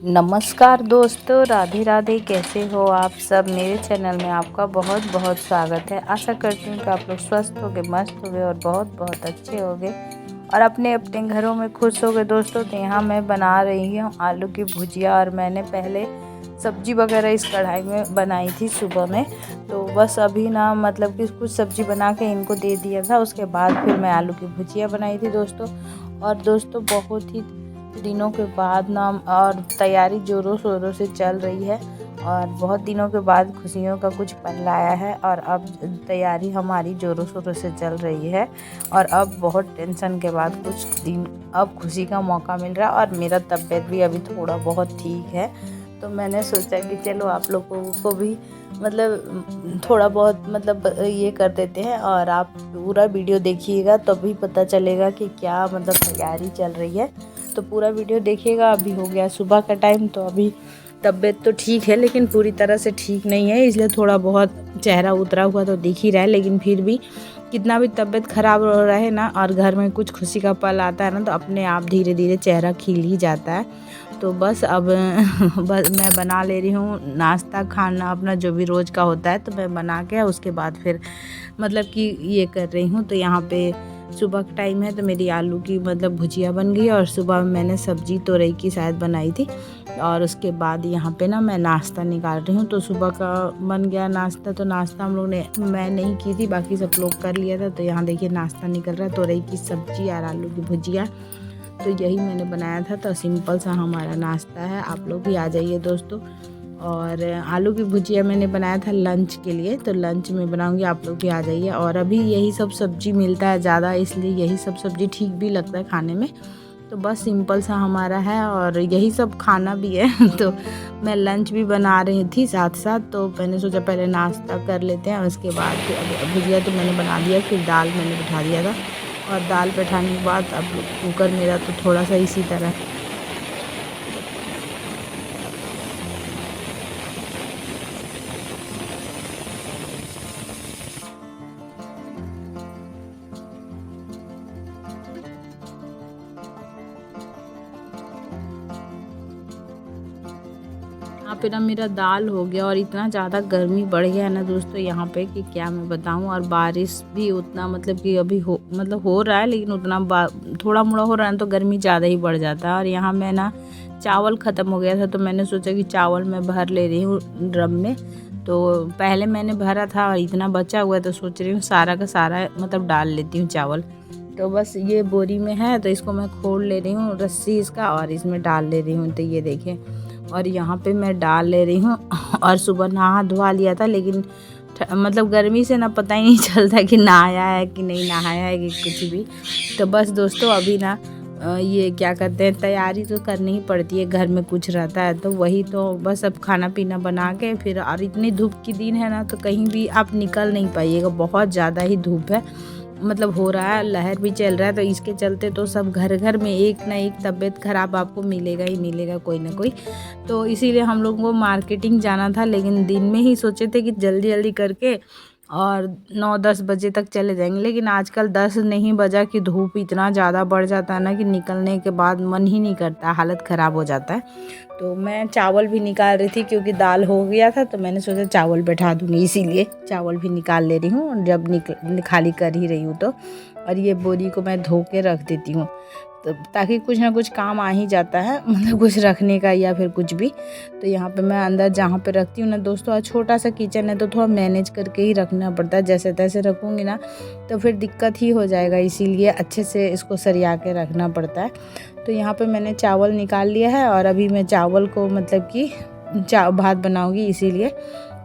नमस्कार दोस्तों, राधे राधे। कैसे हो आप सब। मेरे चैनल में आपका बहुत बहुत स्वागत है। आशा करती हूँ कि आप लोग स्वस्थ होगे, मस्त होगे और बहुत बहुत अच्छे होगे और अपने अपने घरों में खुश होगे। दोस्तों, तो यहाँ मैं बना रही हूँ आलू की भुजिया और मैंने पहले सब्जी वगैरह इस कढ़ाई में बनाई थी सुबह में। तो बस अभी ना मतलब कि कुछ सब्जी बना के इनको दे दिया था, उसके बाद फिर मैं आलू की भुजिया बनाई थी दोस्तों। और दोस्तों, बहुत ही दिनों के बाद ना और तैयारी ज़ोरों शोरों से चल रही है और बहुत दिनों के बाद खुशियों का कुछ पल आया है और अब तैयारी हमारी ज़ोरों शोरों से चल रही है। और अब बहुत टेंशन के बाद कुछ दिन अब खुशी का मौका मिल रहा है और मेरा तबीयत भी अभी थोड़ा बहुत ठीक है। तो मैंने सोचा कि चलो आप लोगों को भी मतलब थोड़ा बहुत मतलब ये कर देते हैं और आप पूरा वीडियो देखिएगा तभी पता चलेगा कि क्या मतलब तैयारी चल रही है। तो पूरा वीडियो देखिएगा। अभी हो गया सुबह का टाइम, तो अभी तबीयत तो ठीक है लेकिन पूरी तरह से ठीक नहीं है, इसलिए थोड़ा बहुत चेहरा उतरा हुआ तो दिख ही रहा है। लेकिन फिर भी कितना भी तबीयत ख़राब हो रहा है ना और घर में कुछ खुशी का पल आता है ना, तो अपने आप धीरे धीरे चेहरा खिल ही जाता है। तो बस अब बस मैं बना ले रही हूँ नाश्ता खाना अपना जो भी रोज़ का होता है, तो मैं बना के उसके बाद फिर मतलब कि ये कर रही हूँ। तो यहाँ पे सुबह का टाइम है तो मेरी आलू की मतलब भुजिया बन गई और सुबह में मैंने सब्जी तोरई की शायद बनाई थी। और उसके बाद यहाँ पे ना मैं नाश्ता निकाल रही हूँ। तो सुबह का बन गया नाश्ता। तो नाश्ता हम लोग ने मैं नहीं की थी, बाकी सब लोग कर लिया था। तो यहाँ देखिए नाश्ता निकल रहा है, तोरई की सब्जी और आलू की भुजिया। तो यही मैंने बनाया था। तो सिंपल सा हमारा नाश्ता है। आप लोग भी आ जाइए दोस्तों। और आलू की भुजिया मैंने बनाया था लंच के लिए, तो लंच में बनाऊंगी, आप लोग भी आ जाइए। और अभी यही सब सब्जी मिलता है ज़्यादा, इसलिए यही सब सब्जी ठीक भी लगता है खाने में। तो बस सिंपल सा हमारा है और यही सब खाना भी है। तो मैं लंच भी बना रही थी साथ साथ। तो मैंने सोचा पहले नाश्ता कर लेते हैं, उसके बाद फिर भुजिया तो मैंने बना दिया, फिर दाल मैंने बैठा दिया था। और दाल बैठाने के बाद अब कुकर मेरा तो थोड़ा सा इसी तरह यहाँ पे ना मेरा दाल हो गया। और इतना ज़्यादा गर्मी बढ़ गया है ना दोस्तों यहाँ पे कि क्या मैं बताऊँ। और बारिश भी उतना मतलब कि अभी हो रहा है, लेकिन उतना थोड़ा मोड़ा हो रहा है तो गर्मी ज़्यादा ही बढ़ जाता है। और यहाँ मैं ना चावल ख़त्म हो गया था, तो मैंने सोचा कि चावल मैं भर ले रही हूँ ड्रम में। तो पहले मैंने भरा था और इतना बचा हुआ है, तो सोच रही हूँ सारा का सारा मतलब डाल लेती हूँ चावल। तो बस ये बोरी में है, तो इसको मैं खोल ले रही हूँ रस्सी इसका और इसमें डाल ले रही हूँ। तो ये देखें, और यहाँ पे मैं डाल ले रही हूँ। और सुबह नहा धोवा लिया था, लेकिन मतलब गर्मी से ना पता ही नहीं चलता कि नहाया है कि नहीं नहाया है कि कुछ भी। तो बस दोस्तों अभी ना ये क्या कहते हैं, तैयारी तो करनी ही पड़ती है, घर में कुछ रहता है तो वही। तो बस अब खाना पीना बना के फिर, और इतनी धूप की दिन है ना तो कहीं भी आप निकल नहीं पाइएगा, बहुत ज़्यादा ही धूप है मतलब हो रहा है, लहर भी चल रहा है। तो इसके चलते तो सब घर घर में एक ना एक तबीयत ख़राब आपको मिलेगा ही मिलेगा, कोई ना कोई। तो इसीलिए हम लोगों को मार्केटिंग जाना था, लेकिन दिन में ही सोचे थे कि जल्दी जल्दी करके और 9-10 बजे तक चले जाएंगे। लेकिन आजकल 10 नहीं बजा कि धूप इतना ज़्यादा बढ़ जाता है ना कि निकलने के बाद मन ही नहीं करता, हालत ख़राब हो जाता है। तो मैं चावल भी निकाल रही थी क्योंकि दाल हो गया था, तो मैंने सोचा चावल बैठा दूँगी, इसीलिए चावल भी निकाल ले रही हूँ जब खाली कर ही रही हूँ तो। और ये बोरी को मैं धो के रख देती हूँ, तो ताकि कुछ ना कुछ काम आ ही जाता है, मतलब कुछ रखने का या फिर कुछ भी। तो यहाँ पे मैं अंदर जहाँ पे रखती हूँ ना दोस्तों, और छोटा सा किचन है तो थोड़ा मैनेज करके ही रखना पड़ता है। जैसे तैसे रखूँगी ना तो फिर दिक्कत ही हो जाएगा, इसीलिए अच्छे से इसको सरिया के रखना पड़ता है। तो यहाँ पे मैंने चावल निकाल लिया है और अभी मैं चावल को मतलब कि भात बनाऊँगी, इसीलिए।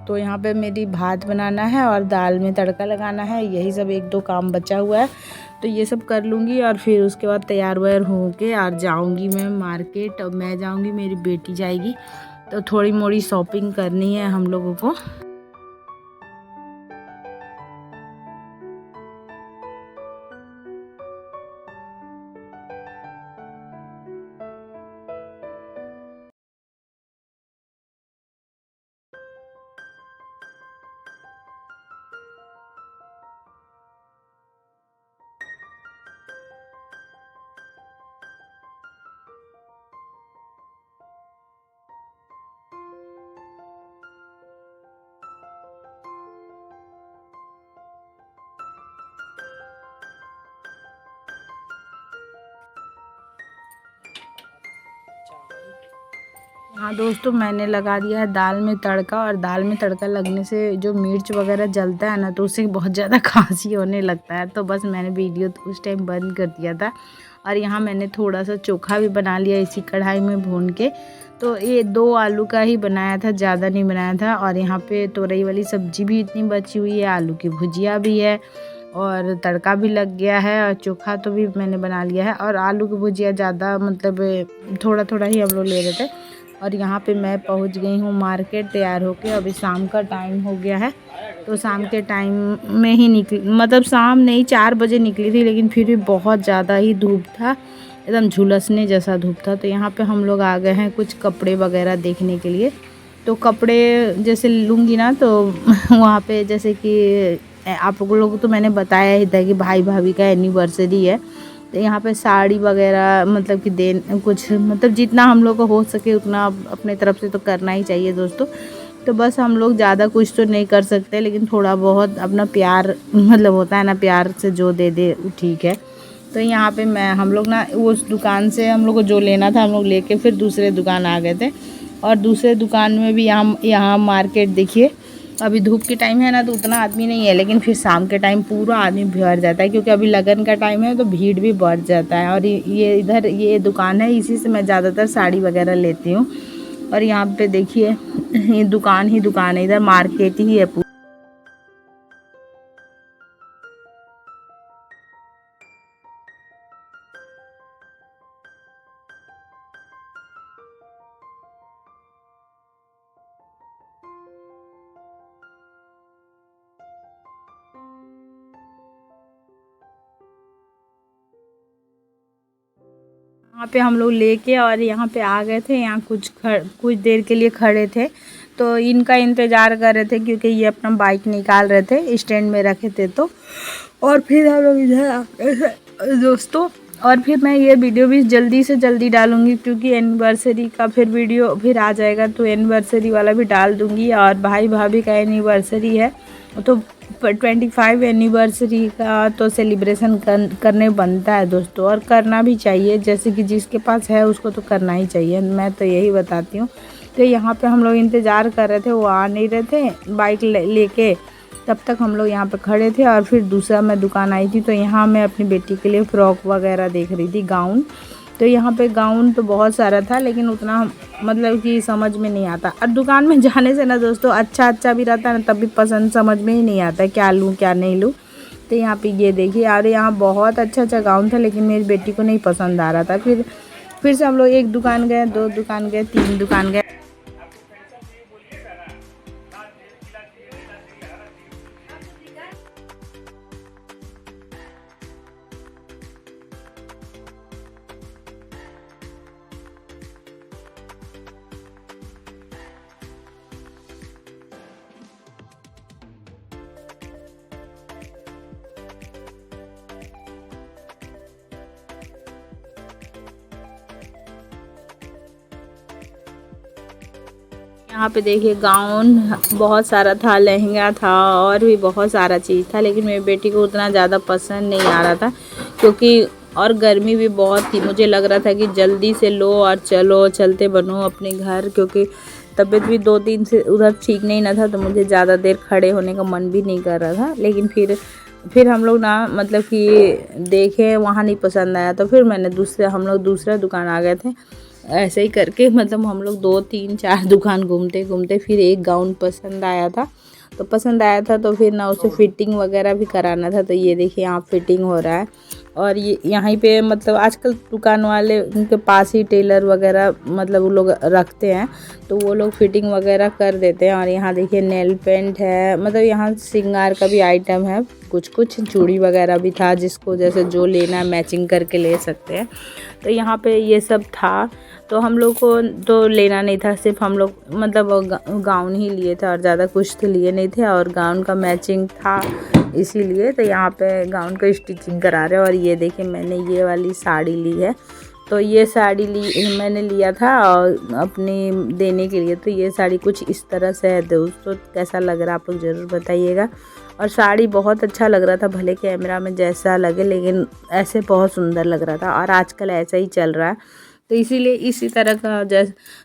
तो यहाँ पे मेरी भात बनाना है और दाल में तड़का लगाना है, यही सब 1-2 काम बचा हुआ है। तो ये सब कर लूँगी और फिर उसके बाद तैयार वैयार हो के और जाऊँगी मैं मार्केट। और मैं जाऊँगी, मेरी बेटी जाएगी, तो थोड़ी मोड़ी शॉपिंग करनी है हम लोगों को। हाँ दोस्तों, मैंने लगा दिया है दाल में तड़का, और दाल में तड़का लगने से जो मिर्च वगैरह जलता है ना, तो उससे बहुत ज़्यादा खांसी होने लगता है। तो बस मैंने वीडियो तो उस टाइम बंद कर दिया था। और यहाँ मैंने थोड़ा सा चोखा भी बना लिया इसी कढ़ाई में भून के। तो ये 2 आलू का ही बनाया था, ज़्यादा नहीं बनाया था। और यहाँ पे तोरई वाली सब्जी भी इतनी बची हुई है, आलू की भुजिया भी है, और तड़का भी लग गया है, और चोखा तो भी मैंने बना लिया है। और आलू की भुजिया ज़्यादा मतलब थोड़ा थोड़ा ही हम लोग ले रहे थे। और यहाँ पे मैं पहुँच गई हूँ मार्केट तैयार होके। अभी शाम का टाइम हो गया है, तो शाम के टाइम में ही निकली, मतलब शाम नहीं 4 बजे निकली थी, लेकिन फिर भी बहुत ज़्यादा ही धूप था, एकदम झुलसने जैसा धूप था। तो यहाँ पे हम लोग आ गए हैं कुछ कपड़े वगैरह देखने के लिए। तो कपड़े जैसे लूँगी ना, तो वहाँ पे जैसे कि आप लोग तो मैंने बताया ही था कि भाई भाभी का एनिवर्सरी है। तो यहाँ पे साड़ी वगैरह मतलब कि कुछ मतलब जितना हम लोग को हो सके उतना अपने तरफ से तो करना ही चाहिए दोस्तों। तो बस हम लोग ज़्यादा कुछ तो नहीं कर सकते, लेकिन थोड़ा बहुत अपना प्यार मतलब होता है ना, प्यार से जो दे दे वो ठीक है। तो यहाँ पे हम लोग ना उस दुकान से हम लोग को जो लेना था हम लोग लेके फिर दूसरे दुकान आ गए थे। और दूसरे दुकान में भी यहाँ मार्केट देखिए, अभी धूप के टाइम है ना तो उतना आदमी नहीं है, लेकिन फिर शाम के टाइम पूरा आदमी भर जाता है, क्योंकि अभी लगन का टाइम है तो भीड़ भी बढ़ जाता है। और ये इधर ये दुकान है, इसी से मैं ज़्यादातर साड़ी वगैरह लेती हूँ। और यहाँ पे देखिए ये दुकान ही दुकान है, इधर मार्केट ही है। यहाँ पे हम लोग लेके और यहाँ पे आ गए थे। यहाँ कुछ देर के लिए खड़े थे, तो इनका इंतज़ार कर रहे थे, क्योंकि ये अपना बाइक निकाल रहे थे, स्टैंड में रखे थे। तो और फिर हम लोग इधर आ गए थे दोस्तों। और फिर मैं ये वीडियो भी जल्दी से जल्दी डालूँगी, क्योंकि एनिवर्सरी का फिर वीडियो फिर आ जाएगा, तो एनिवर्सरी वाला भी डाल दूँगी। और भाई भाभी का एनिवर्सरी है, तो 25 एनिवर्सरी का तो सेलिब्रेशन करने बनता है दोस्तों, और करना भी चाहिए। जैसे कि जिसके पास है उसको तो करना ही चाहिए, मैं तो यही बताती हूँ। तो यहाँ पे हम लोग इंतज़ार कर रहे थे, वो आ नहीं रहे थे बाइक लेके। तब तक हम लोग यहाँ पे खड़े थे, और फिर दूसरा मैं दुकान आई थी, तो यहाँ मैं अपनी बेटी के लिए फ़्रॉक वगैरह देख रही थी, गाउन। तो यहाँ पे गाउन तो बहुत सारा था, लेकिन उतना मतलब कि समझ में नहीं आता। और दुकान में जाने से ना दोस्तों अच्छा अच्छा भी रहता है ना, तब भी पसंद समझ में ही नहीं आता है क्या लूँ क्या नहीं लूँ। तो यहाँ पे ये देखिए, और यहाँ बहुत अच्छा अच्छा गाउन था, लेकिन मेरी बेटी को नहीं पसंद आ रहा था। फिर से हम लोग 1 दुकान गए, 2 दुकान गए, 3 दुकान गए। यहाँ पे देखिए गाउन बहुत सारा था, लहंगा था, और भी बहुत सारा चीज़ था, लेकिन मेरी बेटी को उतना ज़्यादा पसंद नहीं आ रहा था, क्योंकि और गर्मी भी बहुत थी। मुझे लग रहा था कि जल्दी से लो और चलो, चलते बनो अपने घर, क्योंकि तबीयत भी 2 दिन से उधर ठीक नहीं ना था, तो मुझे ज़्यादा देर खड़े होने का मन भी नहीं कर रहा था। लेकिन फिर हम लोग ना मतलब कि देखे, वहाँ नहीं पसंद आया, तो फिर हम लोग दूसरा दुकान आ गए थे। ऐसे ही करके मतलब हम लोग 2 3 4 दुकान घूमते घूमते फिर एक गाउन पसंद आया था। तो फिर ना उसे फिटिंग वगैरह भी कराना था। तो ये देखिए यहाँ फिटिंग हो रहा है। और ये यहीं पे मतलब आजकल दुकान वाले उनके पास ही टेलर वगैरह मतलब वो लोग रखते हैं, तो वो लोग फिटिंग वगैरह कर देते हैं। और यहाँ देखिए नेल पेंट है, मतलब यहाँ श्रृंगार का भी आइटम है, कुछ चूड़ी वगैरह भी था, जिसको जैसे जो लेना है मैचिंग करके ले सकते हैं। तो यहाँ पे ये सब था। तो हम लोग को तो लेना नहीं था, सिर्फ हम लोग मतलब गाउन ही लिए थे, और ज़्यादा कुछ तो लिए नहीं थे। और गाउन का मैचिंग था इसीलिए। तो यहाँ पे गाउन का स्टिचिंग करा रहे हैं। और ये देखिए मैंने ये वाली साड़ी ली है, तो ये साड़ी मैंने लिया था और अपनी देने के लिए। तो ये साड़ी कुछ इस तरह से है दोस्तों, कैसा लग रहा है आप लोग ज़रूर बताइएगा। और साड़ी बहुत अच्छा लग रहा था, भले कैमरा में जैसा लगे, लेकिन ऐसे बहुत सुंदर लग रहा था। और आजकल ऐसा ही चल रहा है तो इसीलिए इसी तरह का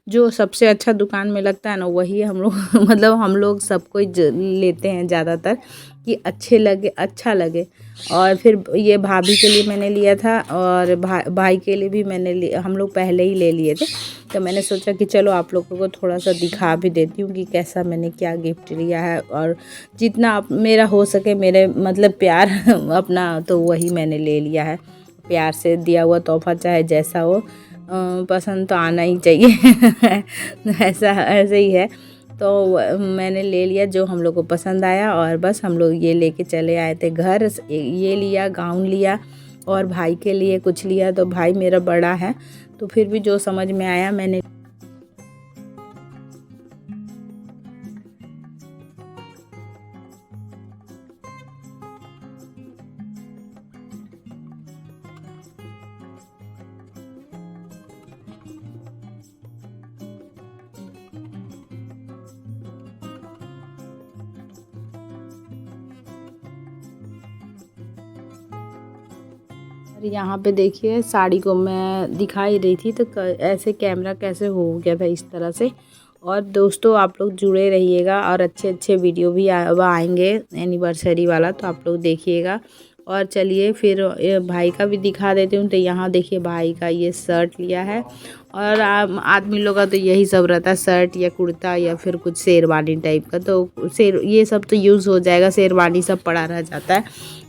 जो सबसे अच्छा दुकान में लगता है ना वही हम लोग मतलब हम लोग सब कोई लेते हैं ज़्यादातर कि अच्छे लगे, अच्छा लगे। और फिर ये भाभी के लिए मैंने लिया था और भाई के लिए भी मैंने हम लोग पहले ही ले लिए थे। तो मैंने सोचा कि चलो आप लोगों को थोड़ा सा दिखा भी देती हूँ कि कैसा मैंने क्या गिफ्ट लिया है, और जितना मेरा हो सके मेरे मतलब प्यार अपना, तो वही मैंने ले लिया है। प्यार से दिया हुआ तोहफा चाहे जैसा हो, पसंद तो आना ही चाहिए ऐसा ऐसे ही है। तो मैंने ले लिया जो हम लोग को पसंद आया, और बस हम लोग ये लेके चले आए थे घर। ये लिया, गाउन लिया, और भाई के लिए कुछ लिया। तो भाई मेरा बड़ा है तो फिर भी जो समझ में आया मैंने। यहाँ पे देखिए साड़ी को मैं दिखा ही रही थी, तो ऐसे कैमरा कैसे हो गया था इस तरह से। और दोस्तों आप लोग जुड़े रहिएगा, और अच्छे अच्छे वीडियो भी आएंगे एनिवर्सरी वाला, तो आप लोग देखिएगा। और चलिए फिर भाई का भी दिखा देती हूँ। तो यहाँ देखिए भाई का ये शर्ट लिया है, और आदमी लोग का तो यही सब रहता है, शर्ट या कुर्ता या फिर कुछ शेरवानी टाइप का। तो ये सब तो यूज़ हो जाएगा, शेरवानी सब पड़ा रह जाता है।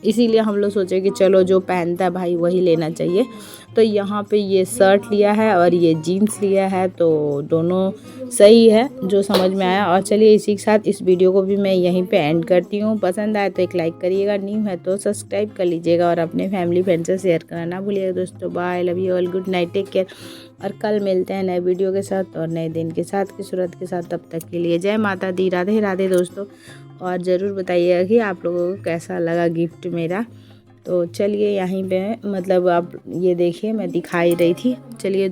इसीलिए हम लोग सोचे कि चलो जो पहनता है भाई वही लेना चाहिए। तो यहाँ पे ये शर्ट लिया है और ये जीन्स लिया है, तो दोनों सही है जो समझ में आया। और चलिए इसी के साथ इस वीडियो को भी मैं यहीं पे एंड करती हूँ। पसंद आए तो एक लाइक करिएगा, न्यू है तो सब्सक्राइब कर लीजिएगा, और अपने फैमिली फ्रेंड से शेयर करना ना भूलिएगा। दोस्तों bye, love you all, good night, take care. और कल मिलते हैं नए वीडियो के साथ और नए दिन के साथ की सूरत के साथ। तब तक के लिए जय माता दी, राधे राधे दोस्तों। और ज़रूर बताइएगा कि आप लोगों को कैसा लगा गिफ्ट मेरा। तो चलिए यहीं पे मतलब आप ये देखिए मैं दिखाई रही थी। चलिए